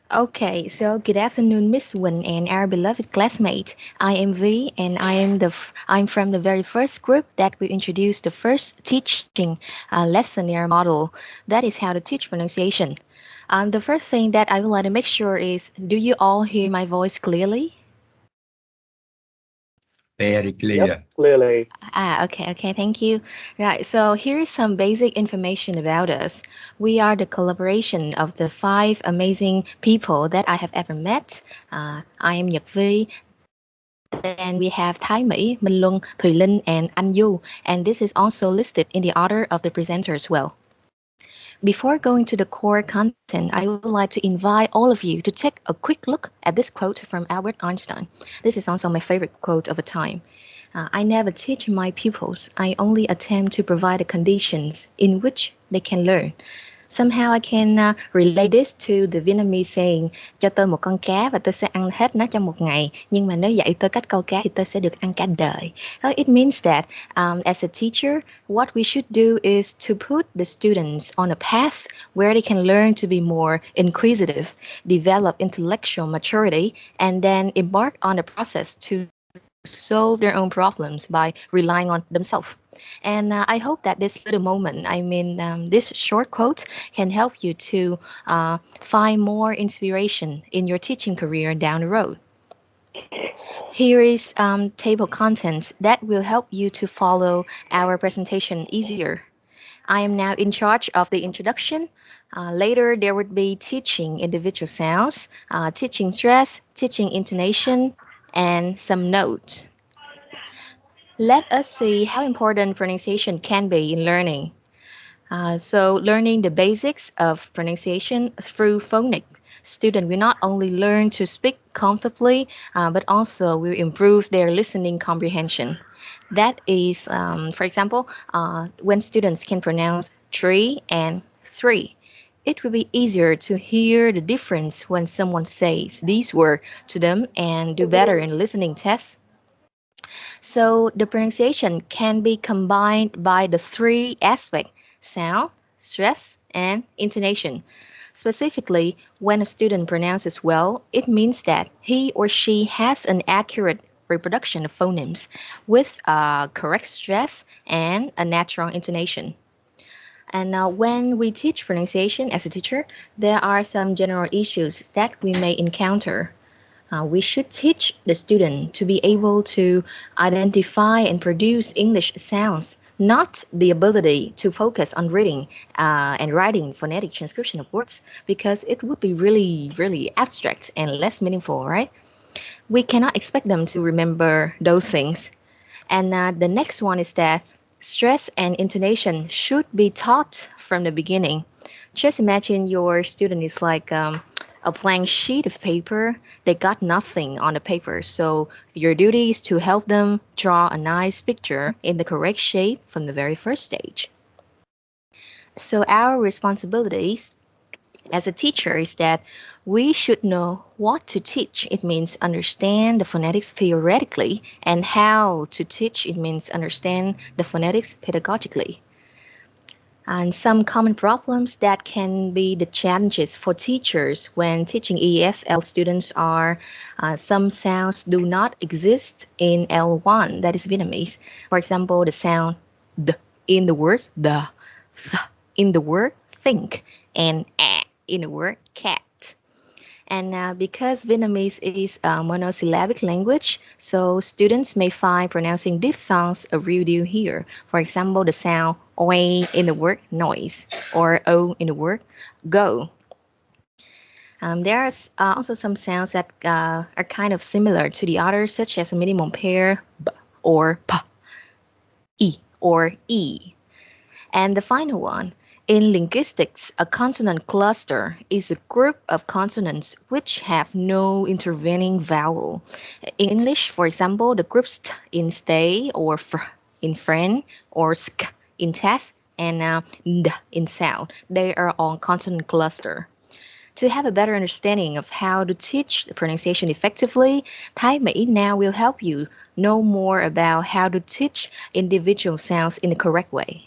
Okay, so good afternoon, Miss Wen and our beloved classmate. I am V, and I'm from the very first group that we introduced the first teaching lesson in our model. That is how to teach pronunciation. The first thing that I would like to make sure is, do you all hear my voice clearly? Very Yep, clear. clearly. Okay, thank you. Right, so here is some basic information about us. We are the collaboration of the five amazing people that I have ever met. I am Nhật Vi, then we have Thái Mỹ, Minh Luân, Thùy Linh, and Anh Du, and this is also listed in the order of the presenter as well. Before going to the core content, I would like to invite all of you to take a quick look at this quote from Albert Einstein. This is also my favorite quote of a time. I never teach my pupils. I only attempt to provide the conditions in which they can learn. Somehow I can relate this to the Vietnamese saying, cho tôi một con cá và tôi sẽ ăn hết nó trong một ngày, nhưng mà nếu dạy tôi cách câu cá thì tôi sẽ được ăn cả đời. It means that as a teacher, what we should do is to put the students on a path where they can learn to be more inquisitive, develop intellectual maturity, and then embark on the process to solve their own problems by relying on themselves. And I hope that this little moment, this short quote, can help you to find more inspiration in your teaching career down the road. Here is table contents that will help you to follow our presentation easier. I am now in charge of the introduction. Later, there would be teaching individual sounds, teaching stress, teaching intonation, and some notes. Let us see how important pronunciation can be in learning. So learning the basics of pronunciation through phonics, student will not only learn to speak comfortably, but also will improve their listening comprehension. That is, for example, when students can pronounce tree and three. It will be easier to hear the difference when someone says these words to them and do better in listening tests. So the pronunciation can be combined by the three aspects: sound, stress, and intonation. Specifically, when a student pronounces well, it means that he or she has an accurate reproduction of phonemes with a correct stress and a natural intonation. And when we teach pronunciation as a teacher, there are some general issues that we may encounter. We should teach the student to be able to identify and produce English sounds, not the ability to focus on reading and writing phonetic transcription of words, because it would be really, really abstract and less meaningful, right? We cannot expect them to remember those things. And the next one is that stress and intonation should be taught from the beginning. Just imagine your student is like a blank sheet of paper. They got nothing on the paper, so your duty is to help them draw a nice picture in the correct shape from the very first stage. So our responsibilities as a teacher is that we should know what to teach. It means understand the phonetics theoretically, and how to teach. It means understand the phonetics pedagogically. And some common problems that can be the challenges for teachers when teaching ESL students are some sounds do not exist in L1, that is Vietnamese. For example, the sound the in the word the, th in the word think, and in the word cat. And because Vietnamese is a monosyllabic language, so students may find pronouncing diphthongs a real deal here. For example, the sound oi in the word noise, or o in the word go. There are also some sounds that are kind of similar to the others, such as a minimum pair, b or p, e or e. And the final one, in linguistics, a consonant cluster is a group of consonants which have no intervening vowel. In English, for example, the groups t in stay, or fr in friend, or sk in test, and d in sound. They are all consonant cluster. To have a better understanding of how to teach the pronunciation effectively, Thái Mỹ now will help you know more about how to teach individual sounds in the correct way.